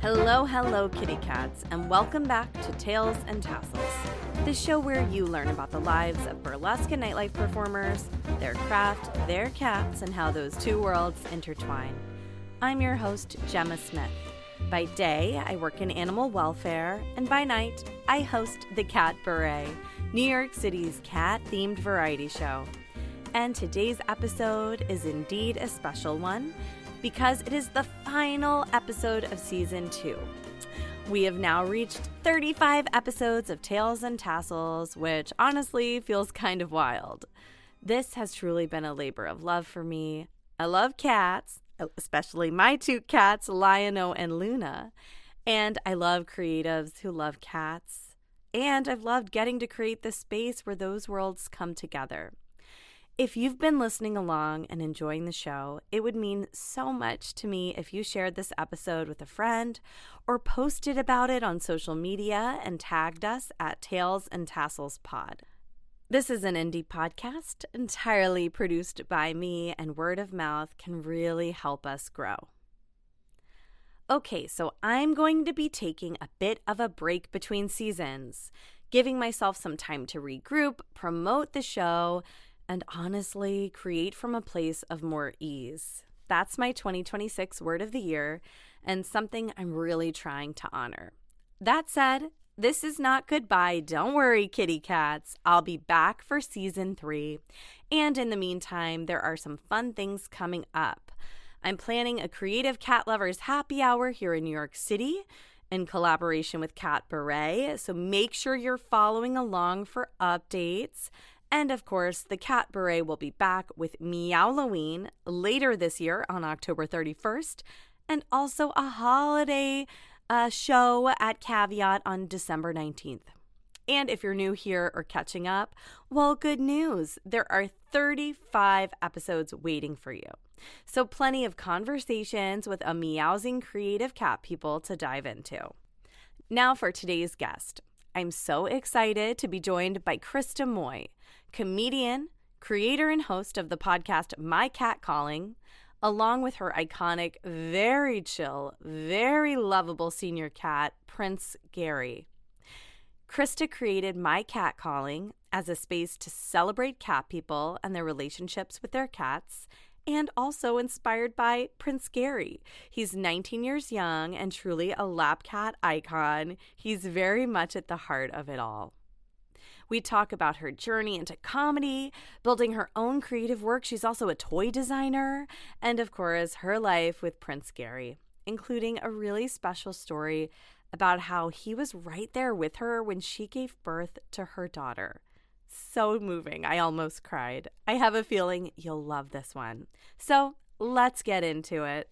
Hello, hello, kitty cats, and welcome back to Tails and Tassels, the show where you learn about the lives of burlesque and nightlife performers, their craft, their cats, and how those two worlds intertwine. I'm your host, Gemma Smith. By day, I work in animal welfare, and by night, I host the Catbaret, New York City's cat-themed variety show. And today's episode is indeed a special one, because it is the final episode of Season 2. We have now reached 35 episodes of Tails and Tassels, which honestly feels kind of wild. This has truly been a labor of love for me. I love cats, especially my two cats, Lion-O and Luna, and I love creatives who love cats, and I've loved getting to create the space where those worlds come together. If you've been listening along and enjoying the show, it would mean so much to me if you shared this episode with a friend or posted about it on social media and tagged us at Tails and Tassels Pod. This is an indie podcast entirely produced by me, and word of mouth can really help us grow. Okay, so I'm going to be taking a bit of a break between seasons, giving myself some time to regroup, promote the show, and honestly, create from a place of more ease. That's my 2026 word of the year, and something I'm really trying to honor. That said, this is not goodbye. Don't worry, kitty cats. I'll be back for Season 3. And in the meantime, there are some fun things coming up. I'm planning a creative cat lovers happy hour here in New York City in collaboration with Catbaret, so make sure you're following along for updates. And of course, the Catbaret will be back with Meowloween later this year on October 31st, and also a holiday show at Caveat on December 19th. And if you're new here or catching up, well, good news. There are 35 episodes waiting for you. So plenty of conversations with a meowsing creative cat people to dive into. Now for today's guest. I'm so excited to be joined by Krista Moy, comedian, creator, and host of the podcast My Cat Calling, along with her iconic, very chill, very lovable senior cat, Prince Gary. Krista created My Cat Calling as a space to celebrate cat people and their relationships with their cats, and also inspired by Prince Gary. He's 19 years young and truly a lap cat icon. He's very much at the heart of it all. We talk about her journey into comedy, building her own creative work. She's also a toy designer, and of course, her life with Prince Gary, including a really special story about how he was right there with her when she gave birth to her daughter. So moving. I almost cried. I have a feeling you'll love this one. So let's get into it.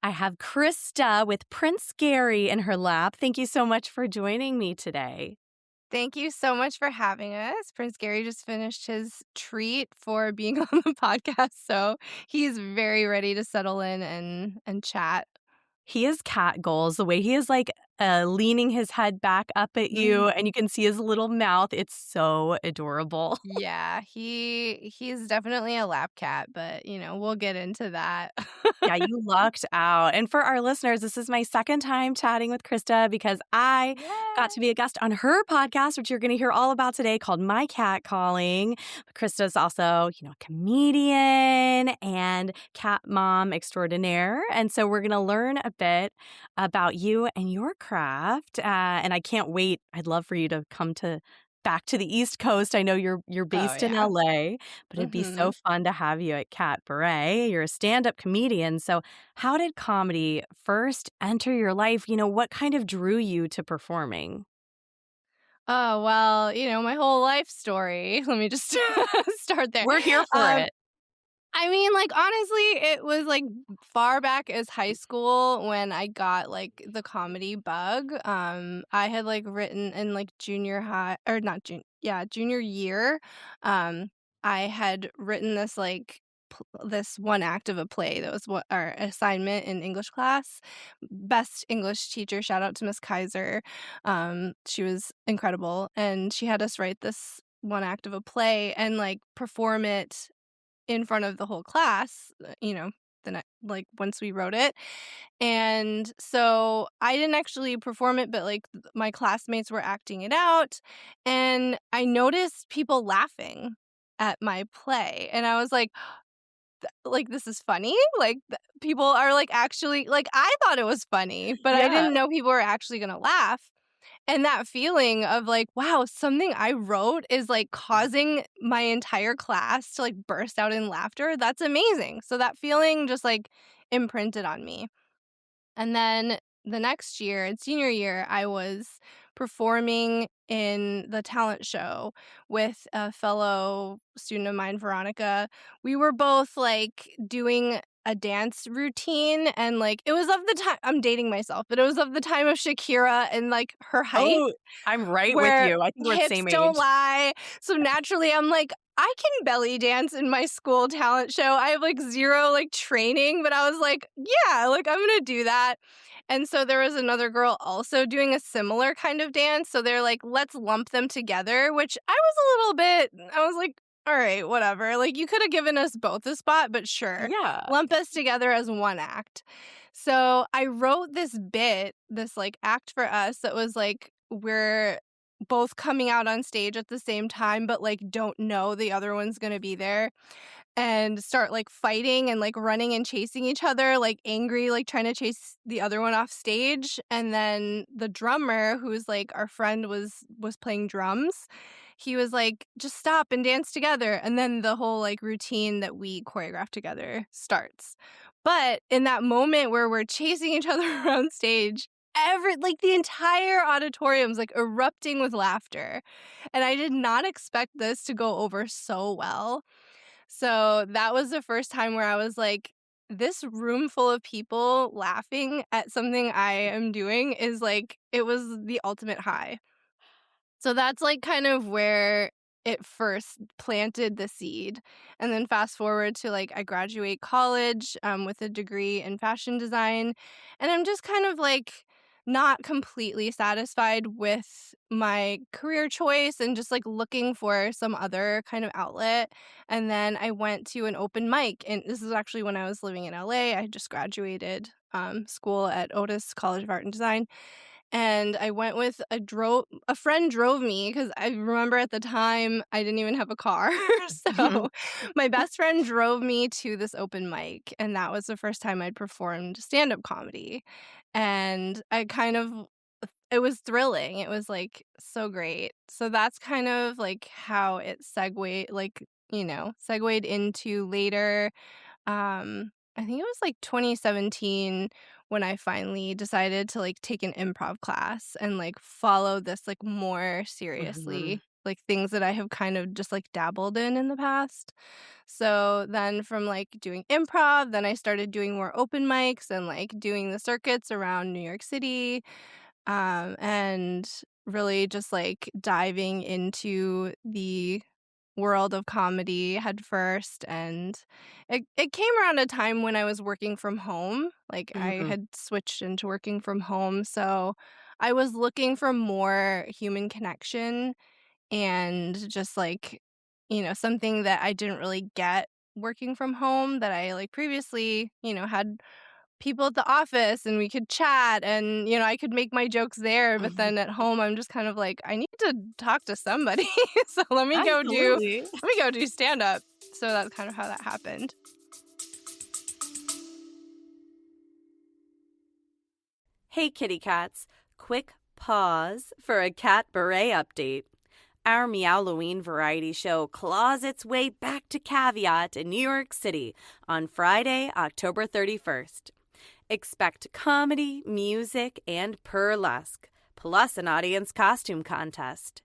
I have Krista with Prince Gary in her lap. Thank you so much for joining me today. Thank you so much for having us. Prince Gary just finished his treat for being on the podcast, so he's very ready to settle in and chat. He has cat goals, the way he is like leaning his head back up at you, and you can see his little mouth. It's so adorable. Yeah, he's definitely a lap cat, but we'll get into that. Yeah, you lucked out. And for our listeners, this is my second time chatting with Krista because I got to be a guest on her podcast, which you're going to hear all about today, called My Cat Calling. Krista's also, a comedian and cat mom extraordinaire. And so we're going to learn a bit about you and your craft. And I can't wait. I'd love for you to come back to the East Coast. I know you're based in LA, but it'd be so fun to have you at Catbaret. You're a stand-up comedian. So how did comedy first enter your life? What kind of drew you to performing? Oh, well, my whole life story. Let me just start there. We're here for it. I mean, honestly, it was, far back as high school when I got, the comedy bug. I had, written in, junior high or not junior year. I had written this, this one act of a play that was what our assignment in English class. Best English teacher, shout out to Miss Kaiser. She was incredible, and she had us write this one act of a play and, perform it in front of the whole class, like once we wrote it. And so I didn't actually perform it, but like my classmates were acting it out. And I noticed people laughing at my play. And I was like, this is funny. Like people are like actually like I thought it was funny, but I Yeah. didn't know people were actually going to laugh. And that feeling of like, wow, something I wrote is like causing my entire class to like burst out in laughter. That's amazing. So that feeling just like imprinted on me. And then the next year, in senior year, I was performing in the talent show with a fellow student of mine, Veronica. We were both like doing a dance routine, and like it was of the time, I'm dating myself, but it was of the time of Shakira and like her height, Oh, I'm right with where you. I think we're the hips same don't age. lie. So naturally, I'm like, I can belly dance in my school talent show. I have like zero like training, but I was like, yeah, like I'm gonna do that. And so there was another girl also doing a similar kind of dance. So they're like, let's lump them together, which I was like, all right, whatever. Like you could have given us both a spot, but sure, Yeah. lump us together as one act. So I wrote this bit, this like act for us that was like, we're both coming out on stage at the same time, but like don't know the other one's gonna be there and start like fighting and like running and chasing each other, like angry, like trying to chase the other one off stage. And then the drummer, who's like our friend was playing drums, he was like, just stop and dance together. And then the whole like routine that we choreographed together starts. But in that moment where we're chasing each other around stage, the entire auditorium's like erupting with laughter. And I did not expect this to go over so well. So that was the first time where I was like, this room full of people laughing at something I am doing is like, it was the ultimate high. So that's like kind of where it first planted the seed. And then fast forward to like I graduate college with a degree in fashion design. And I'm just kind of like not completely satisfied with my career choice and just like looking for some other kind of outlet. And then I went to an open mic. And this is actually when I was living in LA. I had just graduated school at Otis College of Art and Design. And I went with a friend drove me because I remember at the time I didn't even have a car. So my best friend drove me to this open mic, and that was the first time I'd performed stand-up comedy. And it was thrilling. It was like so great. So that's kind of like how it segued into later. I think it was like 2017 when I finally decided to like take an improv class and like follow this like more Mhm. seriously, like things that I have kind of just like dabbled in the past. So then from like doing improv, then I started doing more open mics and like doing the circuits around New York City, and really just like diving into the world of comedy head first. And it came around a time when I was working from home. Like I Mhm. had switched into working from home. So I was looking for more human connection and just like, something that I didn't really get working from home that I like previously, had people at the office and we could chat and I could make my jokes there, but then at home I'm just kind of like I need to talk to somebody. So Absolutely. let me go do stand up. So that's kind of how that happened. Hey, kitty cats. Quick pause for a Catbaret update. Our Meowloween variety show claws its way back to Caveat in New York City on Friday, October 31st. Expect comedy, music, and burlesque, plus an audience costume contest.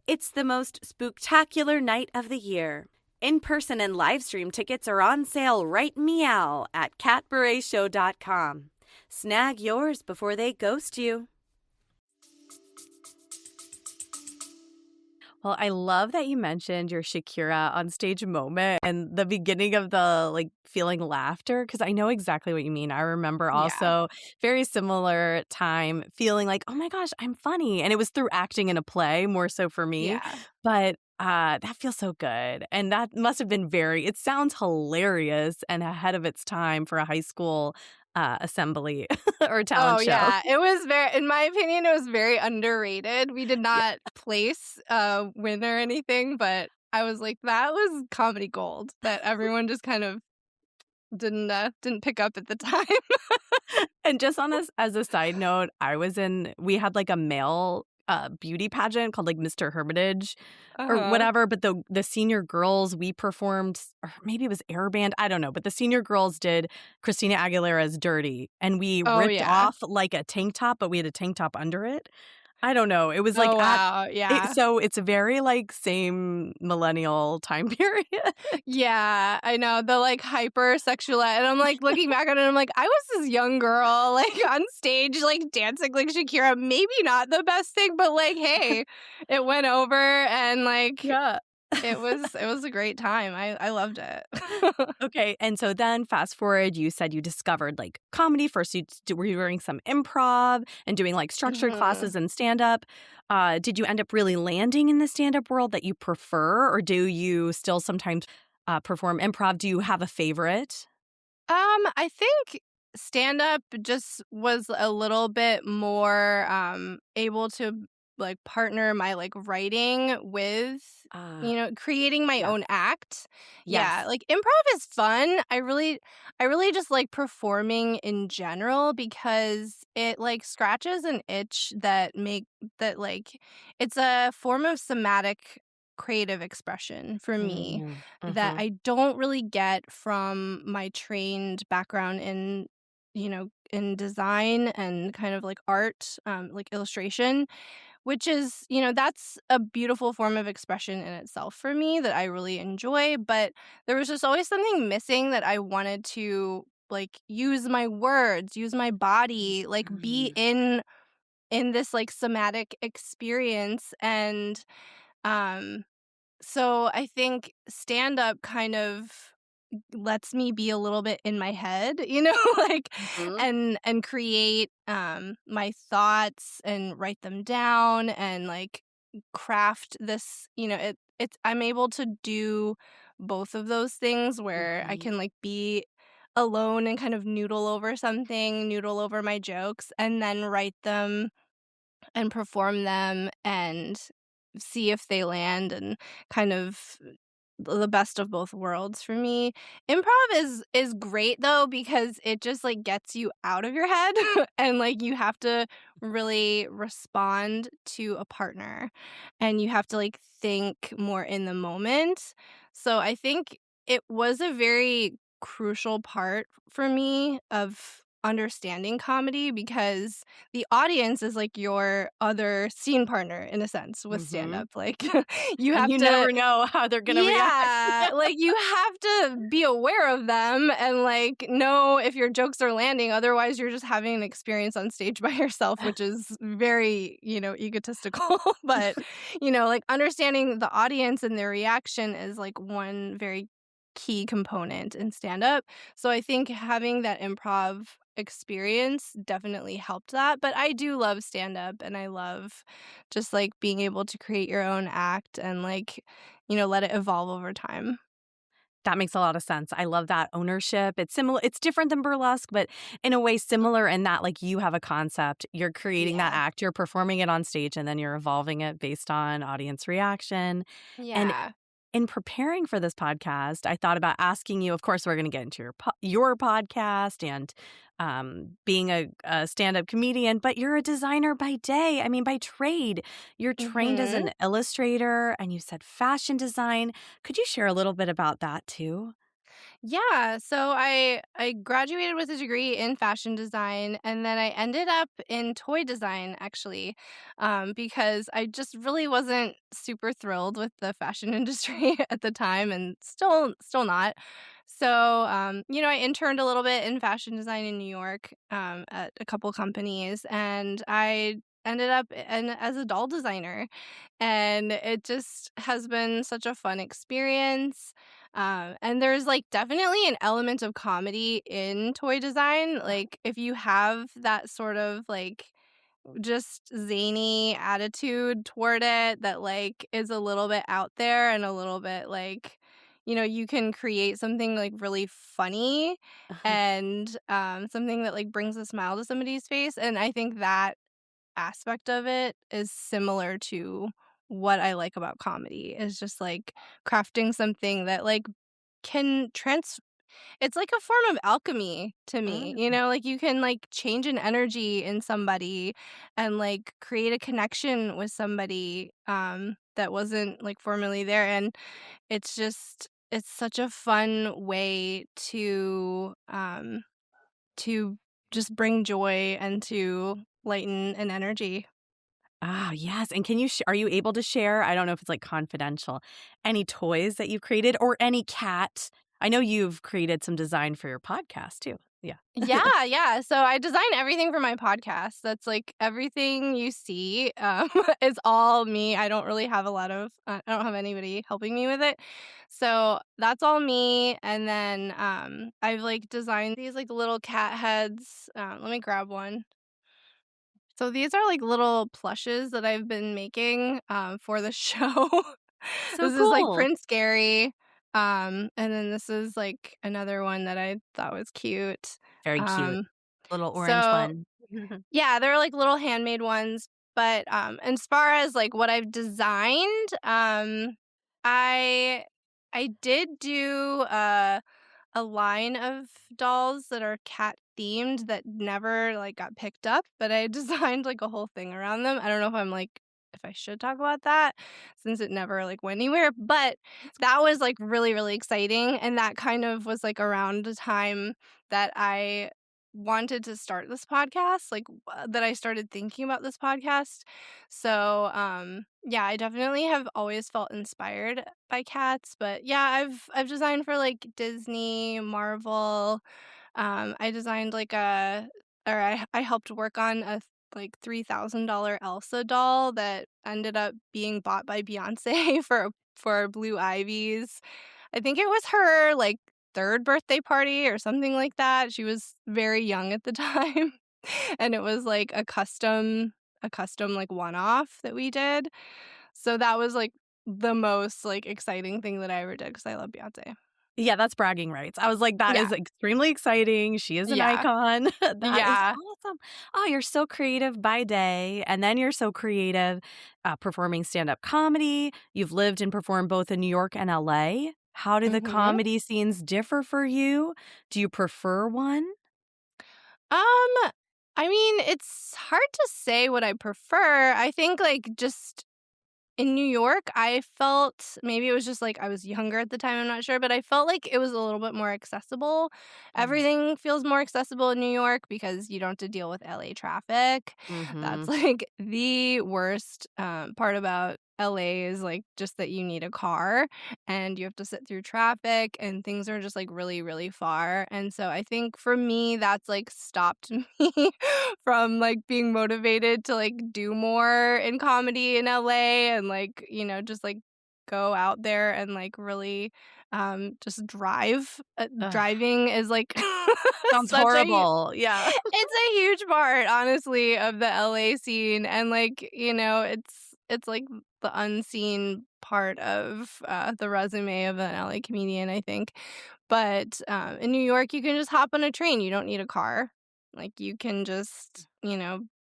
It's the most spooktacular night of the year. In-person and live stream tickets are on sale right meow at catbaretshow.com. Snag yours before they ghost you. Well, I love that you mentioned your Shakira on stage moment and the beginning of the like feeling laughter because I know exactly what you mean. I remember Yeah. also very similar time feeling like, oh my gosh, I'm funny. And it was through acting in a play more so for me. Yeah. But That feels so good. And that must have been it sounds hilarious and ahead of its time for a high school assembly or Oh, talent show. yeah. It was in my opinion, it was very underrated. We did Yeah. not place a win or anything, but I was like, that was comedy gold that everyone just kind of didn't pick up at the time. And just on as a side note, we had like a male beauty pageant called like Mr. Hermitage or Uh-huh. whatever, but the senior girls, we performed, or maybe it was Air Band, I don't know, but the senior girls did Christina Aguilera's Dirty, and we Oh, ripped yeah. off like a tank top, but we had a tank top under it. I don't know. It was like Oh, wow. Yeah. so it's a very like same millennial time period. Yeah, I know, the, like, hyper-sexuali and I'm, like, looking back on it, I'm like, I was this young girl, like, on stage, like, dancing like Shakira. Maybe not the best thing, but, like, hey, it went over and, like, Yeah. it was a great time. I loved it. Okay, and so then fast forward, you said you discovered like comedy. First, were you doing some improv and doing like structured Mhm. classes and stand up. Did you end up really landing in the stand up world that you prefer, or do you still sometimes perform improv? Do you have a favorite? I think stand-up just was a little bit more, able to, like, partner my, like, writing with, Ah, creating my yes, own act. Yeah, yes. like, improv is fun. I really just like performing in general because it, like, scratches an itch that it's a form of somatic creative expression for me that Mm-hmm. I don't really get from my trained background in design and kind of like art, like illustration, which is, that's a beautiful form of expression in itself for me that I really enjoy. But there was just always something missing that I wanted to like use my words, use my body, like be in this like somatic experience. And um so I think stand up kind of lets me be a little bit in my head, like Mm-hmm. and create my thoughts and write them down and like craft this, it's I'm able to do both of those things where I Mm-hmm. can like be alone and kind of noodle over my jokes and then write them and perform them and see if they land and kind of the best of both worlds for me. Improv is great though because it just like gets you out of your head and like you have to really respond to a partner and you have to like think more in the moment. So I think it was a very crucial part for me of understanding comedy because the audience is like your other scene partner in a sense with stand Mm-hmm. up. Like you And have you to never know how they're gonna react. yeah, like, you have to be aware of them and, like, know if your jokes are landing, otherwise you're just having an experience on stage by yourself, which is very, egotistical, but, like, understanding the audience and their reaction is, like, one very key component in stand-up, so I think having that improv experience definitely helped that, but I do love stand-up, and I love just, like, being able to create your own act and, like, let it evolve over time. That makes a lot of sense. I love that ownership. It's similar. It's different than burlesque, but in a way similar in that like you have a concept, you're creating that Yeah. act, you're performing it on stage, and then you're evolving it based on audience reaction. And Yeah. in preparing for this podcast, I thought about asking you. Of course, we're going to get into your podcast and being a stand-up comedian, but you're a designer by day. I mean, by trade. You're trained as Mhm. an illustrator, and you said fashion design. Could you share a little bit about that too? Yeah, so I graduated with a degree in fashion design, and then I ended up in toy design actually, because I just really wasn't super thrilled with the fashion industry at the time, and still not. So, I interned a little bit in fashion design in New York, at a couple companies, and I ended up as a doll designer, and it just has been such a fun experience. And there's like definitely an element of comedy in toy design. Like if you have that sort of like just zany attitude toward it that, like, is a little bit out there and a little bit, like, you can create something, like, really funny and, something that, like, brings a smile to somebody's face, and I think that aspect of it is similar to what I like about comedy, is just, like, crafting something that, like, can trans it's like a form of alchemy to me, Mm. like, you can, like, change an energy in somebody and, like, create a connection with somebody, that wasn't, like, formerly there, and it's such a fun way to just bring joy and to lighten an energy. Ah, yes, and can you are you able to share, I don't know if it's, like, confidential, any toys that you've created or any cat I know you've created some design for your podcast too. Yeah. Yeah, yeah. So I design everything for my podcast. That's like everything you see is all me. I don't really have I don't have anybody helping me with it. So that's all me. And then I've like designed these like little cat heads. Let me grab one. So these are like little plushes that I've been making for the show. So This is like cool. Prince Gary. And then this is like another one that I thought was cute. Very cute. Um, Little orange so one. yeah, they're like little handmade ones. But as far as like what I've designed, I I did do a line of dolls that are cat themed that never, like, got picked up, but I designed, like, a whole thing around them. I don't know if if I should talk about that since it never, like, went anywhere, but that was, like, really, really exciting, and that kind of was, like, around the time that I wanted to start this podcast, like, that I started thinking about this podcast. So, yeah, I definitely have always felt inspired by cats, but yeah, I've designed for like Disney, Marvel. I designed like I helped work on a like $3,000 Elsa doll that ended up being bought by Beyonce for Blue Ivy's. I think it was her like third birthday party or something like that. She was very young at the time. And it was like a custom like one-off that we did. So that was like the most like exciting thing that I ever did because I love Beyonce. Yeah, that's bragging rights. I was like, "That Yeah. is extremely exciting. She is an Yeah. icon." That is Yeah. awesome. Oh, you're so creative by day, and then you're so creative, performing stand-up comedy. You've lived and performed both in New York and LA. How do the Mhm. comedy scenes differ for you? Do you prefer one? Um, I mean, it's hard to say what I prefer. I think like just in New York, I felt maybe it was just, like, I was younger at the time, I'm not sure, but I felt like it was a little bit more accessible. Mm. Everything feels more accessible in New York because you don't have to deal with LA traffic. That's, Mhm. like, the worst, part about LA is, like, just that you need a car, and you have to sit through traffic, and things are just, like, really, really far, and so I think for me, that's, like, stopped me from, like, being motivated to, like, do more in comedy in LA and, like, just, like, go out there and, like, really, just drive. Ugh, Driving is, like, sounds such a horrible. Yeah. it's a huge part, honestly, of the LA scene, and, like, it's, like, the unseen part of, the resume of an LA comedian, I think. But, in New York, you can just hop on a train, you don't need a car. Like, you can just,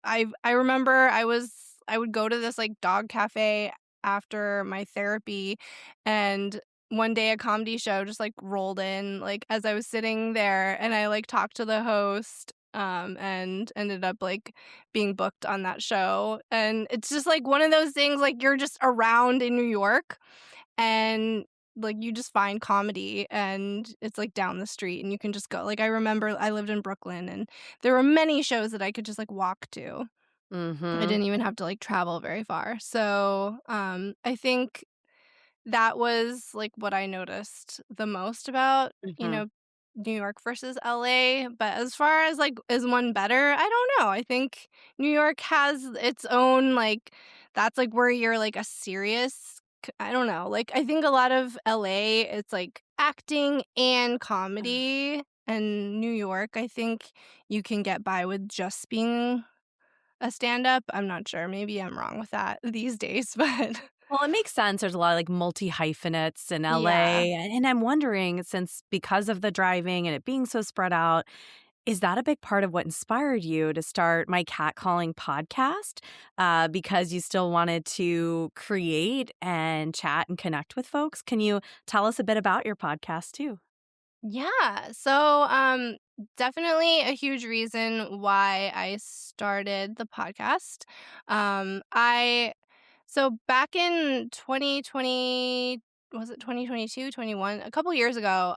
I remember I would go to this, like, dog cafe after my therapy, and one day a comedy show just, like, rolled in, like, as I was sitting there, and I, like, talked to the host, and ended up, like, being booked on that show, and it's just, like, one of those things, like, you're just around in New York, and, like, you just find comedy, and it's, like, down the street, and you can just go. Like, I remember I lived in Brooklyn, and there were many shows that I could just, like, walk to. I Mhm. didn't even have to, like, travel very far, so, I think that was, like, what I noticed the most about, Mhm. New York versus LA, but as far as, like, is one better? I don't know. I think New York has its own, like that's, like, where you're, like, a serious I don't know, like, I think a lot of LA, it's, like, acting and comedy, and New York, I think you can get by with just being a stand-up. I'm not sure. Maybe I'm wrong with that these days, but Well, it makes sense. There's a lot of like multi-hyphenates in yeah. LA. And I'm wondering, since because of the driving and it being so spread out, is that a big part of what inspired you to start My Catcalling podcast? Because you still wanted to create and chat and connect with folks? Can you tell us a bit about your podcast too? Yeah. So, definitely a huge reason why I started the podcast. I So back in 2020, was it 2022, 21? A couple years ago,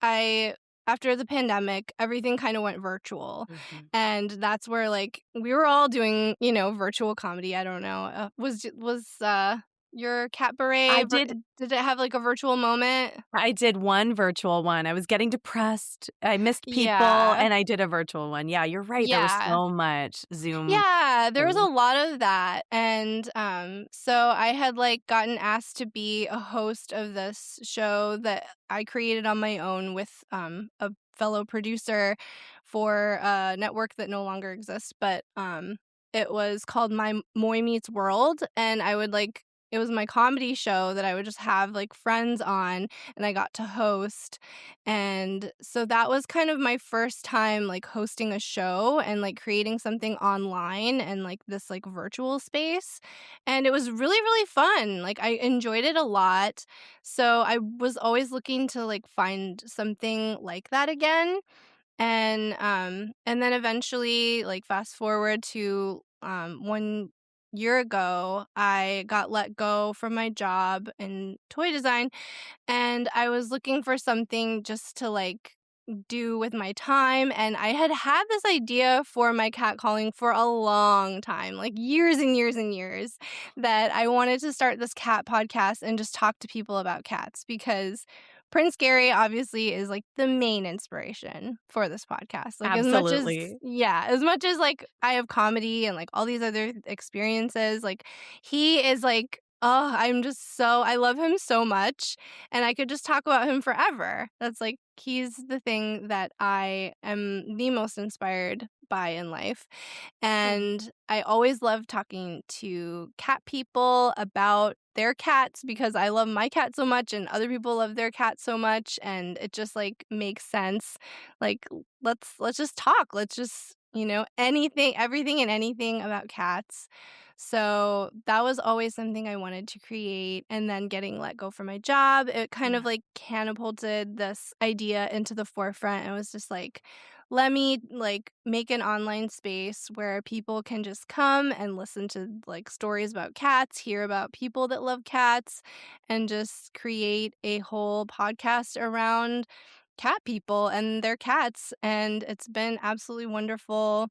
I after the pandemic, everything kind of went virtual. Mhm. And that's where like we were all doing, virtual comedy. I don't know. Was your I Catbaret did did it have like a virtual moment? I did one virtual one. I was getting depressed. I missed people, Yeah. and I did a virtual one. Yeah, you're right. There was Yeah. so much Zoom Yeah, there was a thing. lot of that, and, so I had, like, gotten asked to be a host of this show that I created on my own with, a fellow producer for a network that no longer exists, but, it was called My Moy Meets World, and I would, like it was my comedy show that I would just have, like, friends on, and I got to host, and so that was kind of my first time, like, hosting a show and, like, creating something online and, like, this, like, virtual space, and it was really, really fun, like, I enjoyed it a lot, so I was always looking to, like, find something like that again, and then eventually, like, fast forward to, 1 year ago, I got let go from my job in toy design, and I was looking for something just to, like, do with my time, and I had had this idea for my catcalling for a long time, like, years and years and years, that I wanted to start this cat podcast and just talk to people about cats because Prince Gary obviously is, like, the main inspiration for this podcast, like, Absolutely. as much as, like, I have comedy and, like, all these other experiences, like, he is, like, oh, I love him so much, and I could just talk about him forever. That's, like he's the thing that I am the most inspired by in life, Good. and I always love talking to cat people about their cats because I love my cat so much and other people love their cat so much, and it just, like, makes sense. Like, let's just talk. Let's just, anything everything and anything about cats. So, that was always something I wanted to create, and then getting let go from my job, it kind of, Yeah. like, catapulted this idea into the forefront. It was just like, let me, like, make an online space where people can just come and listen to, like, stories about cats, hear about people that love cats, and just create a whole podcast around cat people and their cats, and it's been absolutely wonderful.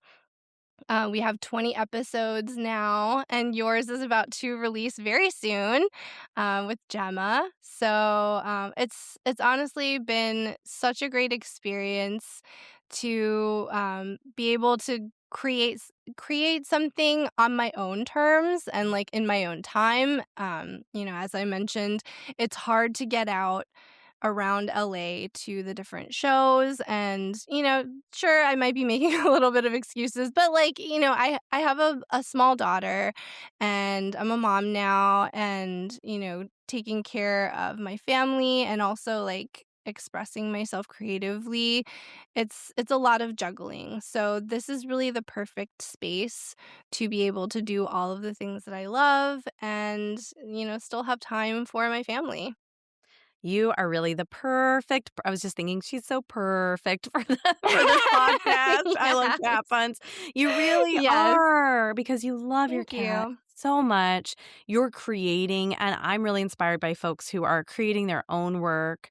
We have 20 episodes now, and yours is about to release very soon, with Gemma. So, it's honestly been such a great experience to, be able to create something on my own terms and, like, in my own time. As I mentioned, it's hard to get out around LA to the different shows and, sure, I might be making a little bit of excuses, but, like, I have a small daughter and I'm a mom now and, taking care of my family and also, like, expressing myself creatively. It's a lot of juggling. So this is really the perfect space to be able to do all of the things that I love and, still have time for my family. You are really the perfect I was just thinking she's so perfect for for this podcast. I love cat Yes. puns. You really Yes. are because you love your Thank cat you. so much. You're creating, and I'm really inspired by folks who are creating their own work,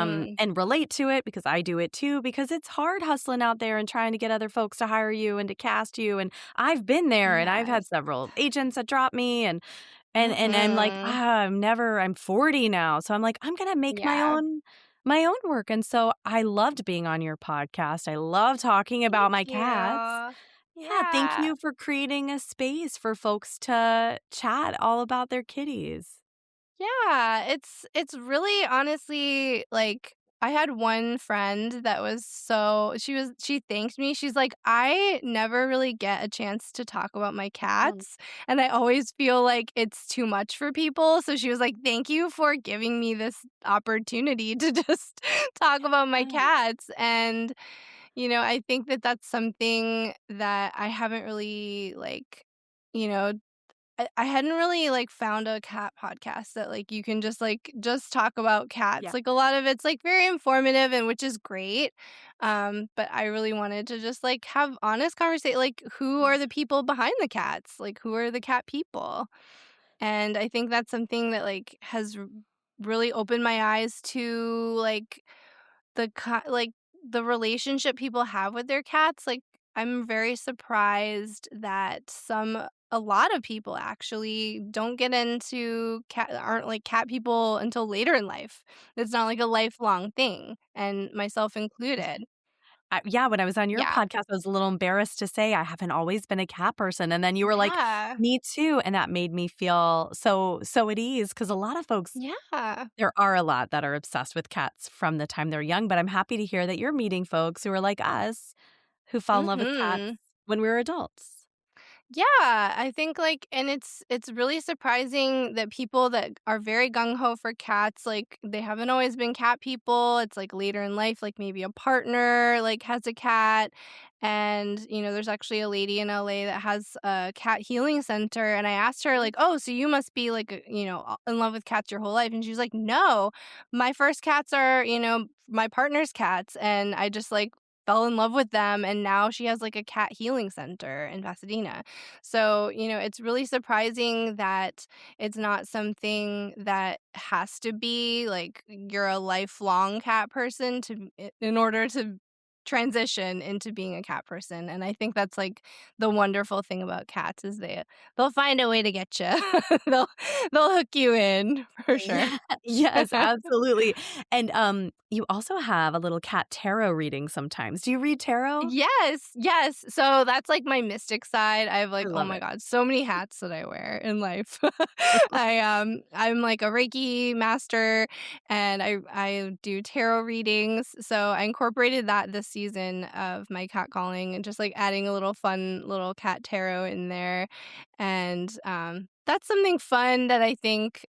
Mm, and relate to it because I do it too, because it's hard hustling out there and trying to get other folks to hire you and to cast you, and I've been there, and I've had yes. several agents that drop me, and I'm like, Mhm. "Ah, I'm 40 now." So I'm like, "I'm gonna make Yeah. my own work." And so I loved being on your podcast. I love talking about Thank my cats. you. Yeah, thank Yeah. you for creating a space for folks to chat all about their kitties. Yeah, it's really honestly, like I had one friend that was she thanked me. She's like, "I never really get a chance to talk about my Mm. cats, and I always feel like it's too much for people." So she was like, "Thank you for giving me this opportunity to just talk about my Yes. cats." And, I think that that's something that I haven't really, you know, I hadn't really, found a cat podcast that, you can just talk about cats. Yeah. Like, a lot of it's, very informative and which is great, but I really wanted to just, have honest conversation. Like, who are the people behind the cats? Like, who are the cat people? And I think that's something that, has really opened my eyes to, the relationship people have with their cats. Like, I'm very surprised that a lot of people actually don't get into aren't like cat people until later in life. It's not like a lifelong thing, and myself included. Yeah, when I was on your Yeah. podcast, I was a little embarrassed to say I haven't always been a cat person, and then you were like, Yeah. "Me too," and that made me feel so at ease because a lot of folks Yeah. there are a lot that are obsessed with cats from the time they're young, but I'm happy to hear that you're meeting folks who are like us, who fell in love with cats Mhm. when we were adults. Yeah, I think and it's really surprising that people that are very gung ho for cats, they haven't always been cat people. It's like later in life, like maybe a partner has a cat. And there's actually a lady in LA that has a cat healing center. And I asked her, Mhm. oh, so you must be in love with cats your whole life. And she was like, no, my first cats are, my partner's cats. And I just fell in love with them, and now she has a cat healing center in Pasadena. So, it's really surprising that it's not something that has to be you're a lifelong cat person in order to transition into being a cat person. And I think that's the wonderful thing about cats is they'll find a way to get you. they'll they'll hook you in for sure. Yeah. Yes, absolutely, and, you also have a little cat tarot reading sometimes. Do you read tarot? Yes, yes. So that's my mystic side. I have I oh love my it. god, so many hats that I wear in life. I'm a Reiki master, and I do tarot readings. So I incorporated that this season of my cat calling and just adding a little fun little cat tarot in there. And that's something fun that I think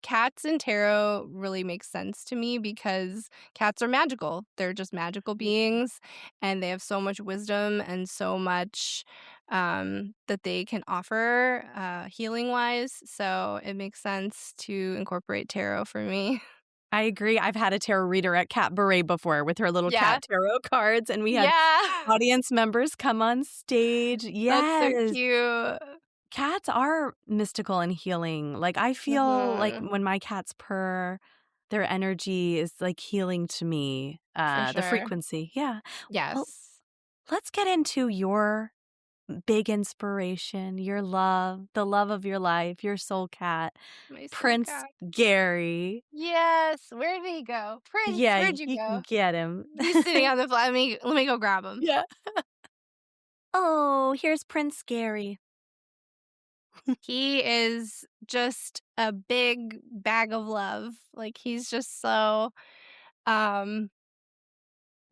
cats and tarot really makes sense to me because cats are magical. They're just magical Yeah. beings, and they have so much wisdom and so much that they can offer healing wise. So it makes sense to incorporate tarot for me. I agree. I've had a tarot reader at Catbaret before with her little Yeah. cat tarot cards, and we had Yeah. audience members come on stage. That's so Yes. cute. Cats are mystical and healing. Like, I feel like Hmm. when my cats purr, their energy is, like, healing to me, For the sure. frequency. Yeah. Well, Yes. let's get into your big inspiration, your love, the love of your life, your soul cat, My soul Prince cat. Gary. Yes. Where did he go? Prince, Yeah, where'd you you can go? get him. He's sitting on the floor. Let me go grab him. Yeah. Oh, here's Prince Gary. He is just a big bag of love. He's just so um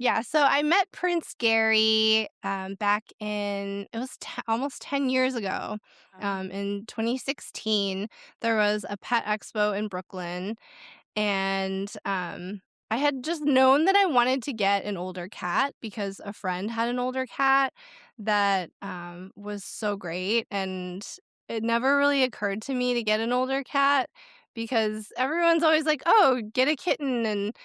yeah, so I met Prince Gary back in it was almost 10 years ago. Wow. In 2016, there was a pet expo in Brooklyn, and I had just known that I wanted to get an older cat because a friend had an older cat that was so great. And it never really occurred to me to get an older cat because everyone's always like, oh, get a kitten. And,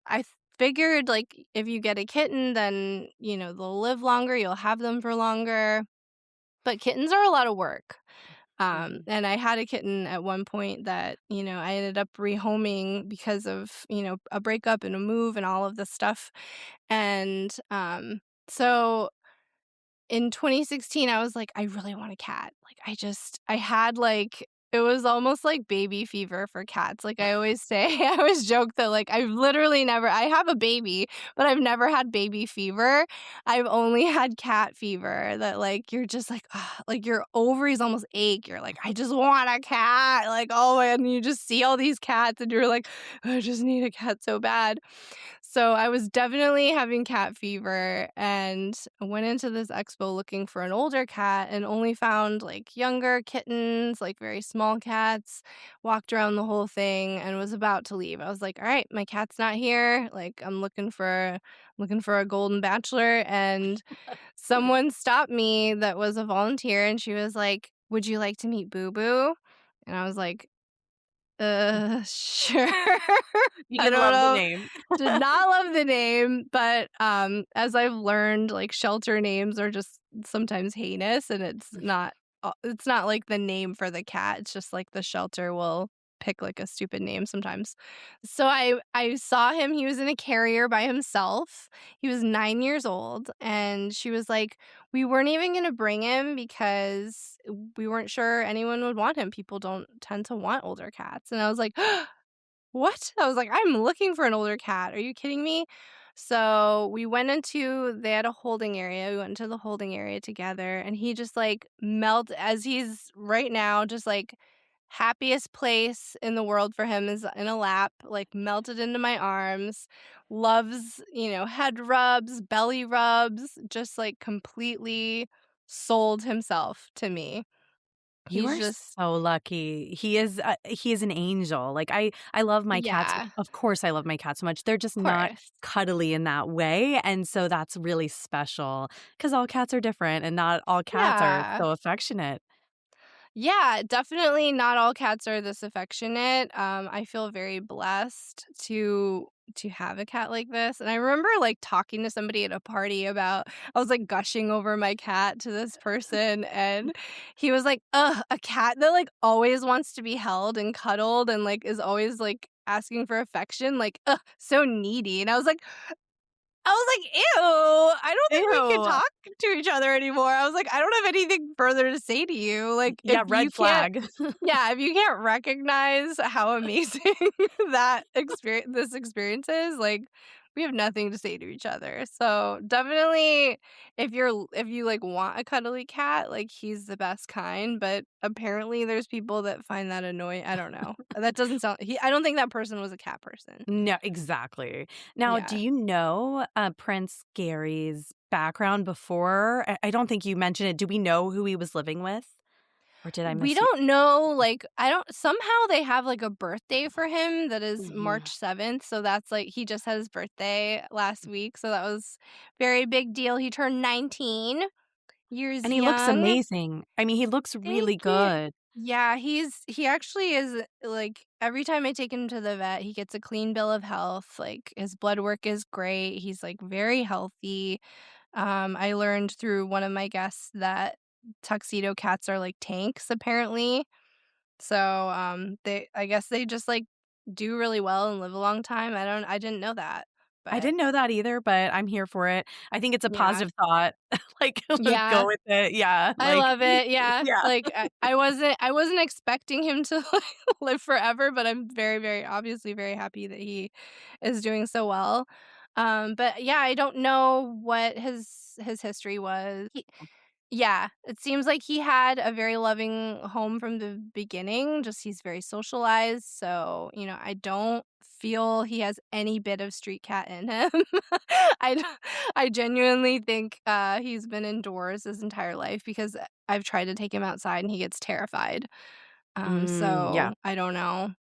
I figured if you get a kitten, then, they'll live longer, you'll have them for longer. But kittens are a lot of work. Mhm. And I had a kitten at one point that, I ended up rehoming because of, a breakup and a move and all of this stuff. And so in 2016, I was like, I really want a cat. I had It was almost like baby fever for cats. Like, I always say I always joke that, like, I've literally never I have a baby, but I've never had baby fever. I've only had cat fever that, like, you're just like, "Ugh," like, your ovaries almost ache. You're like, "I just want a cat." Like, oh my and you just see all these cats, and you're like, "I just need a cat so bad." So I was definitely having cat fever and I went into this expo looking for an older cat and only found like younger kittens, like very small cats. Walked around the whole thing and was about to leave. I was like, "All right, my cat's not here. Like I'm looking for a golden bachelor." And someone stopped me that was a volunteer and she was like, "Would you like to meet Boo Boo?" And I was like, sure. You I didn't don't love the know. name. Did not love the name, but, as I've learned, like, shelter names are just sometimes heinous, and it's not, like, the name for the cat, it's just, like, the shelter will pick, like, a stupid name sometimes. So I saw him, he was in a carrier by himself. He was 9 years old, and she was like, "We weren't even gonna bring him because we weren't sure anyone would want him. People don't tend to want older cats." And I was like, "What?" I was like, "I'm looking for an older cat. Are you kidding me?" So we went into they had a holding area. We went into the holding area together and he just like melt as he's right now, just like happiest place in the world for him is in a lap, like melted into my arms, loves, head rubs, belly rubs, just like completely sold himself to me. You He's are just so lucky. He is an angel. Like, I love my cats. yeah, Of course, I love my cats so much. They're just of not course. cuddly in that way, and so that's really special because all cats are different and not all cats are Yeah. so affectionate. Yeah, definitely not all cats are this affectionate. I feel very blessed to have a cat like this. And I remember like talking to somebody at a party about I was like gushing over my cat to this person and he was like, "Ugh, a cat that like always wants to be held and cuddled and like is always like asking for affection, like, ugh, so needy." And I was like, "Ew, I don't think we can Ew. talk to each other anymore." I was like, "I don't have anything further to say to you. Like, if Yeah, you red can't flag. yeah, if you can't recognize how amazing this experience is, like, we have nothing to say to each other." So, definitely, if you, like, want a cuddly cat, like, he's the best kind, but apparently there's people that find that annoying. I don't know. That doesn't sound I don't think that person was a cat person. No, exactly. Now, do Yeah. you know, Prince Gary's background before? I don't think you mentioned it. Do we know who he was living with? Or did I We miss you? don't know, like, I don't somehow they have, like, a birthday for him that is Yeah. March 7th, so that's, like he just had his birthday last week, so that was very big deal. He turned 19 years And he looks young. amazing. I mean, he looks Thank really you. good. Yeah, he actually is, like every time I take him to the vet, he gets a clean bill of health, like, his blood work is great, he's, like, very healthy. I learned through one of my guests that tuxedo cats are like tanks, apparently. So, they I guess they just, like, do really well and live a long time. I didn't know that, I but didn't know that either, but I'm here for it. I think it's a yeah. positive thought. Like, Yeah, go with it. Yeah, I like, love it, yeah. yeah. Like, I wasn't expecting him to, like, live forever, but I'm very, very obviously very happy that he is doing so well. But yeah, I don't know what his history was. Yeah, it seems like he had a very loving home from the beginning, just he's very socialized, so, I don't feel he has any bit of street cat in him. I d I genuinely think, he's been indoors his entire life because I've tried to take him outside and he gets terrified. Yeah. So I don't know.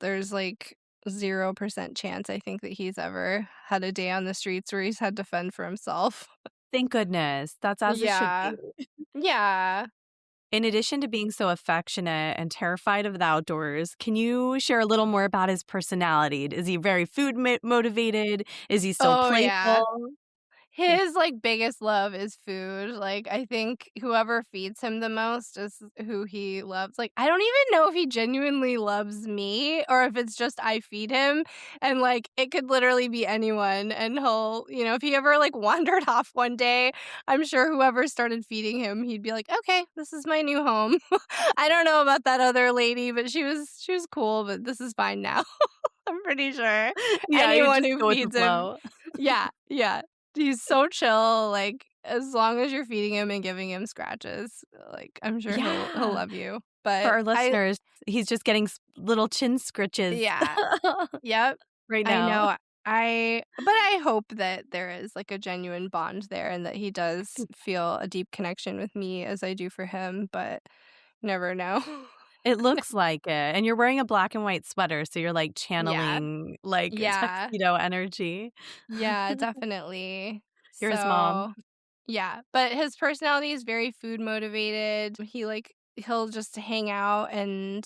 There's, like, 0% chance I think that he's ever had a day on the streets where he's had to fend for himself. Thank goodness. That's as it should Yeah. be. Yeah. In addition to being so affectionate and terrified of the outdoors, can you share a little more about his personality? Is he very food motivated? Is he still Oh, yeah. playful? His, like, biggest love is food, like, I think whoever feeds him the most is who he loves, like, I don't even know if he genuinely loves me or if it's just I feed him, and, like, it could literally be anyone, and he'll if he ever, like, wandered off one day, I'm sure whoever started feeding him, he'd be like, "Okay, this is my new home." I don't know about that other lady, but she was cool, but this is fine now. I'm pretty sure Yeah, you anyone just who go with the feeds him. flow. Yeah, yeah. He's so chill, like, as long as you're feeding him and giving him scratches, like, I'm sure he'll Yeah. love you. For But our I listeners, he's just getting little chin scritches yeah. Yep. right I now. know. But I hope that there is, like, a genuine bond there and that he does feel a deep connection with me as I do for him, but never know. It looks like it, and you're wearing a black and white sweater, so you're, like, Yeah. channeling, like, Yeah. tuxedo energy. Yeah, definitely. You're his mom. So yeah, but his personality is very food motivated. He'll just hang out and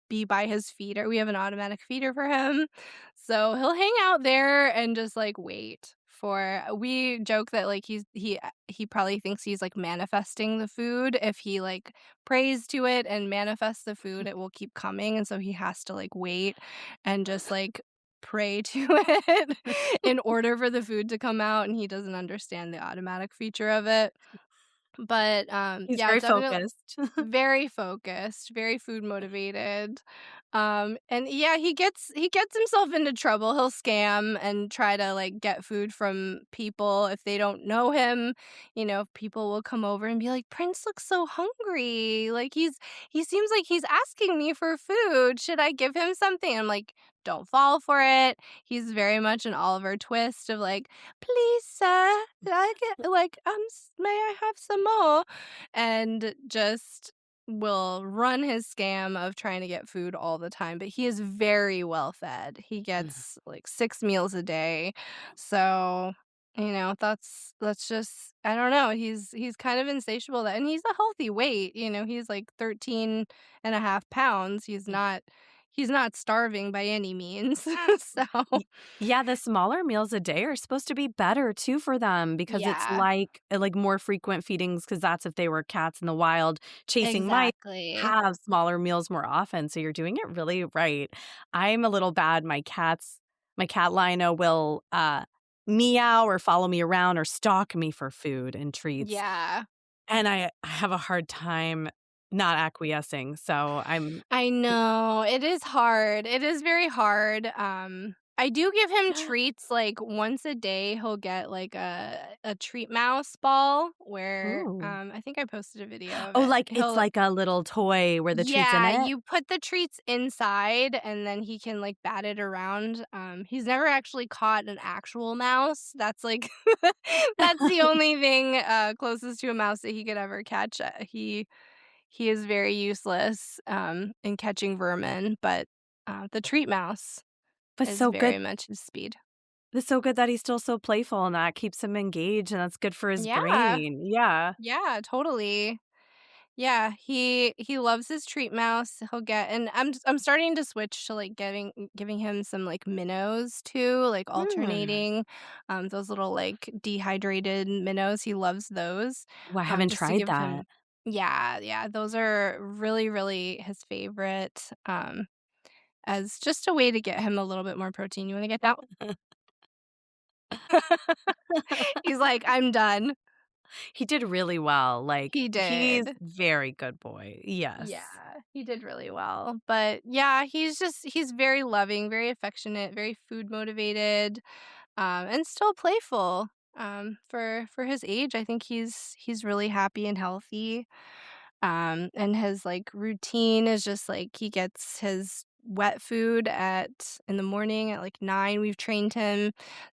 be by his feeder. We have an automatic feeder for him. So he'll hang out there and just like wait for we joke that like he probably thinks he's like manifesting the food. If he like prays to it and manifests the food, it will keep coming. And so he has to like wait and just like pray to it in order for the food to come out, and he doesn't understand the automatic feature of it. But, He's yeah, very definitely focused. very focused, very food motivated. And yeah, he gets himself into trouble. He'll scam and try to like get food from people if they don't know him. People will come over and be like, "Prince looks so hungry. Like he seems like he's asking me for food. Should I give him something?" I'm like, "Don't fall for it." He's very much an Oliver Twist of like, "Please, sir, may I have some more?" And just will run his scam of trying to get food all the time, but he is very well fed. He gets like 6 meals a day. So, that's just I don't know, he's kind of insatiable and he's a healthy weight, he's like 13.5 pounds. He's not starving by any means. So, Y Yeah, the smaller meals a day are supposed to be better too for them because it's yeah, like more frequent feedings. Because that's if they were cats in the wild chasing mice, exactly. have smaller meals more often, so you're doing it really right. I'm a little bad, my cat Lino will, meow or follow me around or stalk me for food and treats, Yeah. and I have a hard time not acquiescing, so I'm I know. It is hard. It is very hard. I do give him treats like once a day. He'll get like a treat mouse ball where Ooh. I think I posted a video of Oh, it. like, it's He'll like a little toy where the treat's in Yeah, it? you put the treats inside and then he can like bat it around. He's never actually caught an actual mouse. That's like that's the only thing closest to a mouse that he could ever catch. He is very useless, in catching vermin, but, the treat mouse But is so very good much his speed. it's so good that he's still so playful, and that keeps him engaged, and that's good for his Yeah. brain. Yeah. Yeah, totally. Yeah, he loves his treat mouse. He'll get and I'm starting to switch to, like, giving him some, like, minnows too, like, Mm. alternating, those little, like, dehydrated minnows. He loves those, Ooh, I haven't just to tried give him. that. Yeah, yeah, those are really, really his favorite, as just a way to get him a little bit more protein. "You wanna get that one?" He's like, "I'm done." He did really well, like, He he's did. very good boy. Yeah, Yes. he did really well. But, yeah, he's very loving, very affectionate, very food motivated, and still playful. For his age, I think he's really happy and healthy. And his, like, routine is just, like, he gets his wet food at in the morning at, like, 9. We've trained him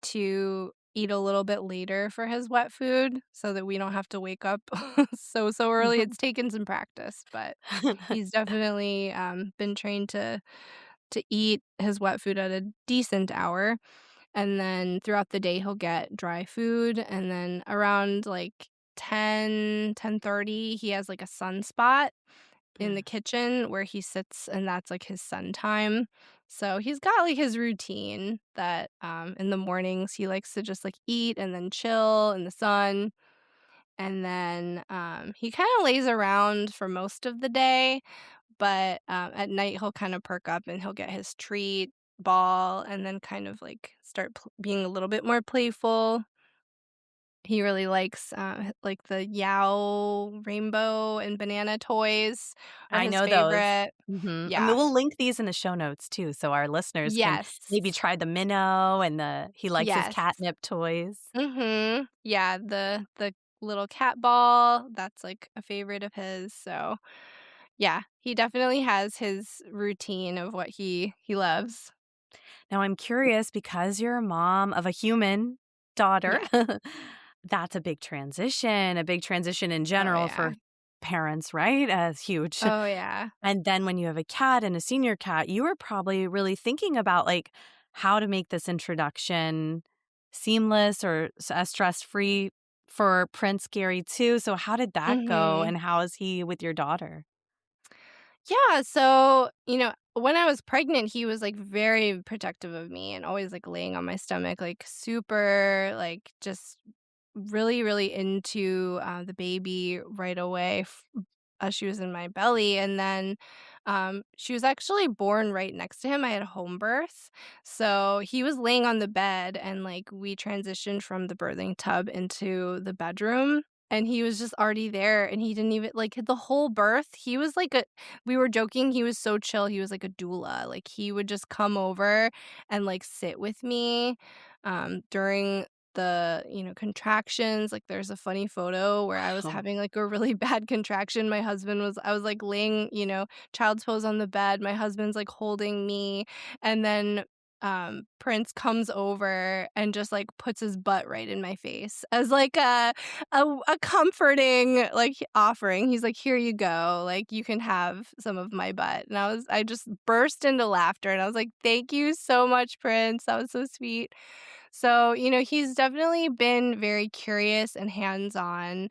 to eat a little bit later for his wet food so that we don't have to wake up so early. It's taken some practice, but he's definitely, been trained to eat his wet food at a decent hour, and then throughout the day, he'll get dry food, and then around, like, 10:30, he has, like, a sunspot, in the kitchen where he sits, and that's, like, his sun time. So he's got, like, his routine that, in the mornings, he likes to just, like, eat and then chill in the sun, and then, he kinda lays around for most of the day, but, at night, he'll kinda perk up, and he'll get his treat, ball, and then kind of, like, start being a little bit more playful. He really likes, like, the Yao rainbow and banana toys are I his know those. favorite. And Yeah. we'll link these in the show notes too, so our listeners can Yes. maybe try the minnow and he likes his Yes. catnip toys. Mhm. Yeah, the little cat ball, that's, like, a favorite of his, so, yeah, he definitely has his routine of what he loves. Now I'm curious because you're a mom of a human daughter. Yeah. That's a big transition in Oh, general yeah. for parents, right? It's huge. Oh, yeah. And then when you have a cat and a senior cat, you were probably really thinking about like how to make this introduction seamless or stress-free for Prince Gary too. So how did that go Mhm. and how is he with your daughter? Yeah, so, when I was pregnant, he was, like, very protective of me and always, like, laying on my stomach, like, super, like, just really, really into, the baby right away as she was in my belly, and then, she was actually born right next to him. I had a home birth, so he was laying on the bed, and, like, we transitioned from the birthing tub into the bedroom, and he was just already there, and he didn't even like, the whole birth, he was like a we were joking, he was so chill, he was like a doula, like, he would just come over and, like, sit with me, during the, contractions. Like, there's a funny photo where I was Wow. having, like, a really bad contraction, I was, like, laying, child's pose on the bed, my husband's, like, holding me, and then, Prince comes over and just, like, puts his butt right in my face as, like, a comforting, like, offering. He's like, "Here you go, like, you can have some of my butt," and I just burst into laughter, and I was like, "Thank you so much, Prince, that was so sweet." So, he's definitely been very curious and hands-on,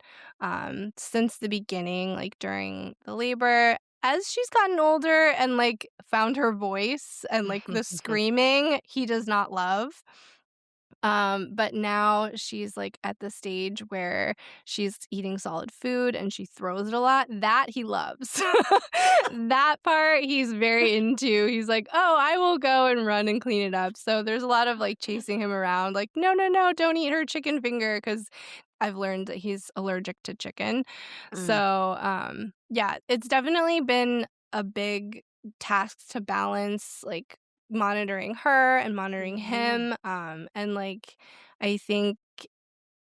since the beginning, like, during the labor. As she's gotten older and, like, found her voice and, like, the screaming, he does not love. But now she's, like, at the stage where she's eating solid food and she throws it a lot. That he loves. That part he's very into. He's like, "Oh, I will go and run and clean it up." So there's a lot of, like, chasing him around, like, "No, no, no, don't eat her chicken finger," because I've learned that he's allergic to chicken. Mm, So, yeah, it's definitely been a big task to balance, like, monitoring her and monitoring mhm. him, and, like, I think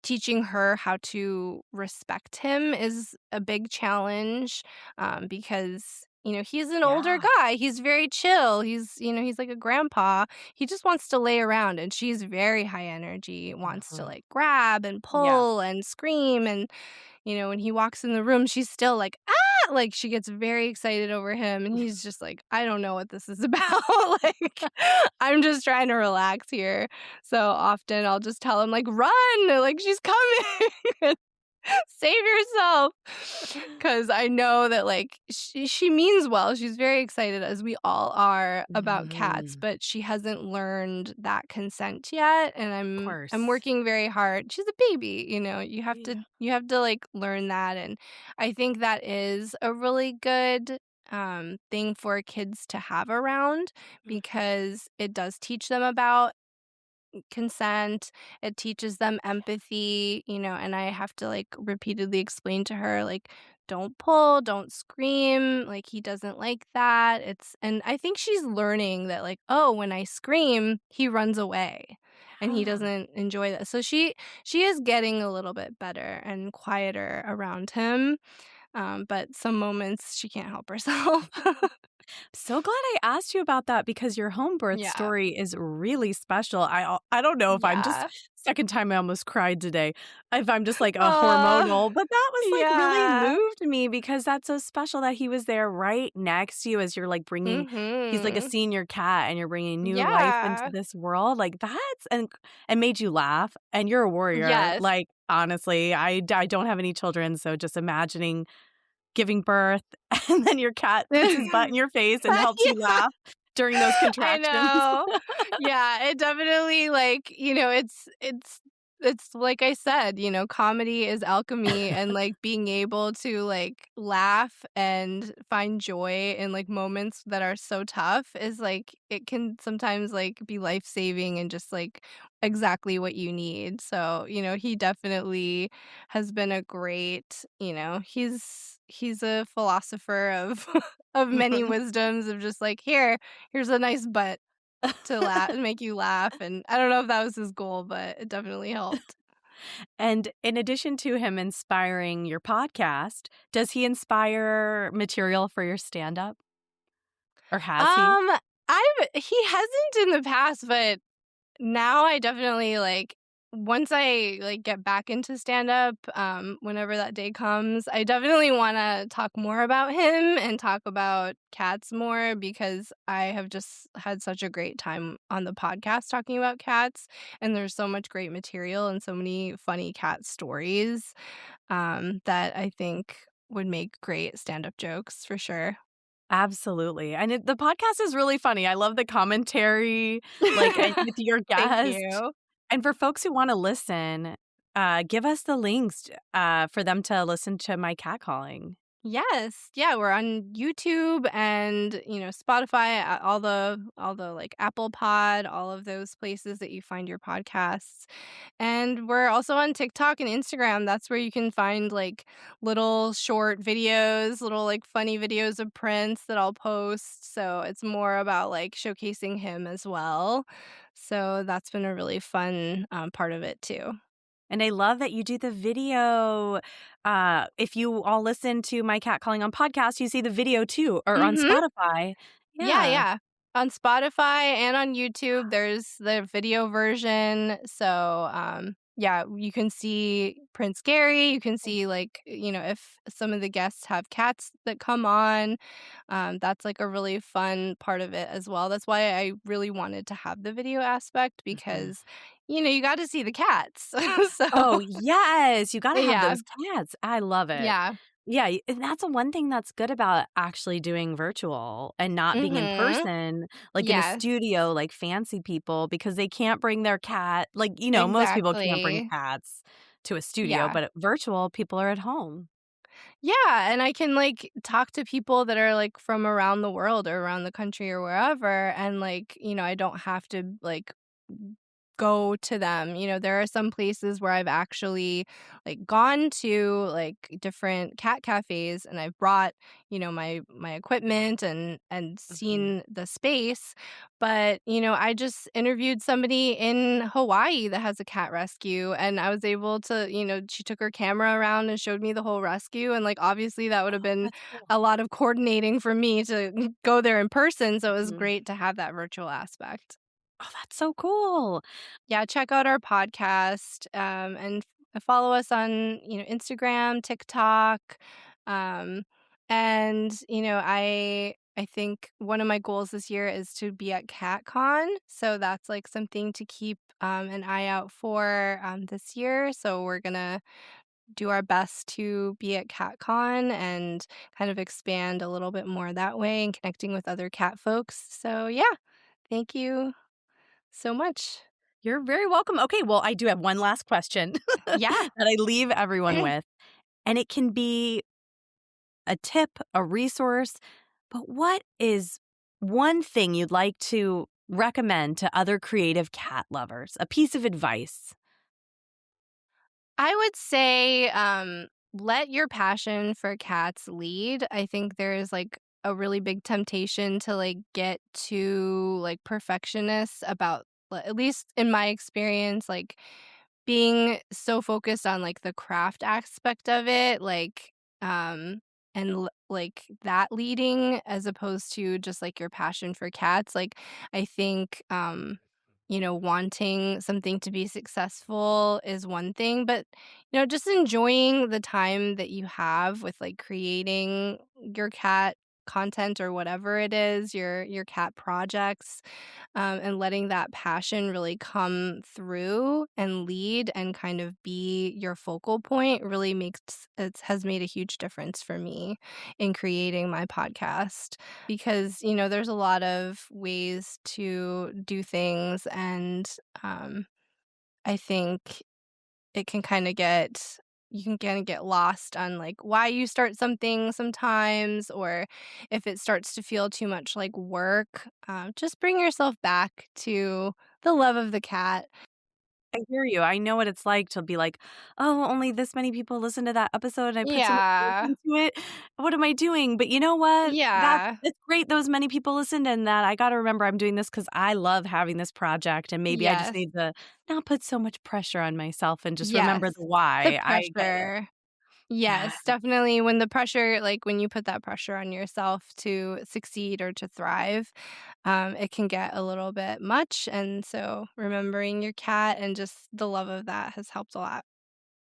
teaching her how to respect him is a big challenge, because, he's an older Yeah. guy, he's very chill, he's like a grandpa, he just wants to lay around, and she's very high energy, wants to, Mhm. like, grab and Yeah. pull and scream, and when he walks in the room, she's still like, "Ah!" Like, she gets very excited over him, and he's just like, "I don't know what this is about." Like, "I'm just trying to relax here." So often I'll just tell him, like, "Run!" Like, "She's coming." Save yourself, because I know that, like, she means well, she's very excited, as we all are, about cats, Mhm. but she hasn't learned that consent yet, and Of I'm course. working very hard. She's a baby, Yeah. you have to, like, learn that, and I think that is a really good, thing for kids to have around, because it does teach them about consent, it teaches them empathy, and I have to, like, repeatedly explain to her, like, "Don't pull, don't scream, like, he doesn't like that." And I think she's learning that, like, "Oh, when I scream, he runs away, and he Yeah. doesn't enjoy that." So she is getting a little bit better and quieter around him, but some moments she can't help herself. So glad I asked you about that because your home birth Yeah. story is really special. I don't know if I'm just Yeah. second time I almost cried today, if I'm just like a Aw. hormonal, but that was like really Yeah. moved me because that's so special that he was there right next to you as you're like bringing he's like a Mhm. senior cat and you're bringing new life into Yeah. this world. Like that's and made you laugh and you're a warrior. Yes. Like honestly, I don't have any children, so just imagining giving birth, and then your cat puts his butt in your face and helps you Yeah. laugh during those I contractions. know. Yeah, it definitely it's like I said, comedy is alchemy and like being able to like laugh and find joy in like moments that are so tough is like it can sometimes like be life-saving and just like exactly what you need. So, he definitely has been a great, he's a philosopher of of many wisdoms of just like here's a nice butt to laugh and make you laugh, and I don't know if that was his goal, but it definitely helped. And in addition to him inspiring your podcast, does he inspire material for your stand-up? Or has he? He hasn't in the past, but now I definitely like once I like get back into stand up, whenever that day comes, I definitely want to talk more about him and talk about cats more because I have just had such a great time on the podcast talking about cats, and there's so much great material and so many funny cat stories, that I think would make great stand up jokes for sure. Absolutely. And the podcast is really funny. I love the commentary, like, and with your Thank guest. you. And for folks who wanna listen, give us the links, for them to listen to my catcalling. Yes. Yeah, we're on YouTube and, Spotify, all the like Apple Pod, all of those places that you find your podcasts. And we're also on TikTok and Instagram. That's where you can find like little short videos, little like funny videos of Prince that I'll post. So it's more about like showcasing him as well. So that's been a really fun part of it too. And I love that you do the video. If you all listen to my catcalling on podcast, you see the video too, or on Mhm. Spotify. Yeah, Yeah. yeah. On Spotify and on YouTube, there's the video version. So, yeah, you can see Prince Gary. You can see, like, if some of the guests have cats that come on. That's like a really fun part of it as well. That's why I really wanted to have the video aspect Mhm. because, you got to see the cats. So, Oh, yes, you gotta have yeah, those cats. I love it. yeah. Yeah, and that's the one thing that's good about actually doing virtual and not being in Mm-hmm. person, like in a Yes, studio, like fancy people, because they can't bring their cat. Like, most people can't bring exactly. cats to a studio, Yeah. but virtual, people are at home. Yeah, and I can, like, talk to people that are, like, from around the world or around the country or wherever, and, like, I don't have to, like, go to them. There are some places where I've actually, like, gone to, like, different cat cafes, and I've brought, my equipment and Mhm. seen the space, but, I just interviewed somebody in Hawaii that has a cat rescue, and I was able to she took her camera around and showed me the whole rescue, and, like, obviously, that would have Oh, been that's cool. a lot of coordinating for me to go there in person, so it was Mhm. great to have that virtual aspect. Oh, that's so cool. Yeah, check out our podcast, and follow us on, Instagram, TikTok, um, and I think one of my goals this year is to be at CatCon, so that's like something to keep an eye out for this year. So we're gonna do our best to be at CatCon and kind of expand a little bit more that way and connecting with other cat folks. So yeah, thank you so much. You're very welcome. Okay, well, I do have one last question Yeah. that I leave everyone with, and it can be a tip, a resource, but what is one thing you'd like to recommend to other creative cat lovers? A piece of advice. I would say, let your passion for cats lead. I think there's like a really big temptation to like get too like perfectionist about, at least in my experience, like being so focused on like the craft aspect of it, um, like that leading as opposed to just like your passion for cats. Like, I think, wanting something to be successful is one thing, but, just enjoying the time that you have with like creating your cat content or whatever it is, your cat projects, and letting that passion really come through and lead and kind of be your focal point really has made a huge difference for me in creating my podcast because, there's a lot of ways to do things and I think it can kinda get you can kinda get lost on, like, why you start something sometimes, or if it starts to feel too much like work, just bring yourself back to the love of the cat. I hear you. I know what it's like to be like, "Oh, only this many people listen to that episode, and I put so much work Yeah. into it. What am I doing?" But you know what? Yeah. It's great those many people listened and that I gotta remember I'm doing this because I love having this project, and maybe I just Yes. need to not put so much pressure on myself and just remember Yes. the The why. I get you. pressure. Yeah. Yes, definitely when the pressure like, when you put that pressure on yourself to succeed or to thrive, it can get a little bit much, and so remembering your cat and just the love of that has helped a lot.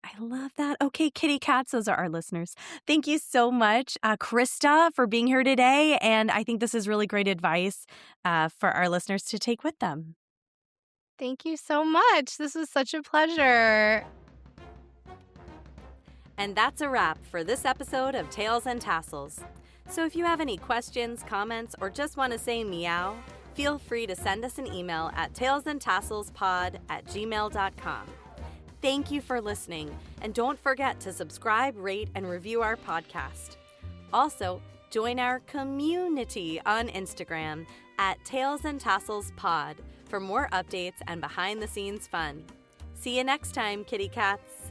I love that. Okay, kitty cats, those are our listeners. Thank you so much, Krista, for being here today, and I think this is really great advice, for our listeners to take with them. Thank you so much. This was such a pleasure. And that's a wrap for this episode of Tails and Tassels. So if you have any questions, comments, or just want to say meow, feel free to send us an email at tailsandtasselspod@gmail.com. Thank you for listening, and don't forget to subscribe, rate, and review our podcast. Also, join our community on Instagram at Tails and Tassels Pod for more updates and behind-the-scenes fun. See you next time, kitty cats.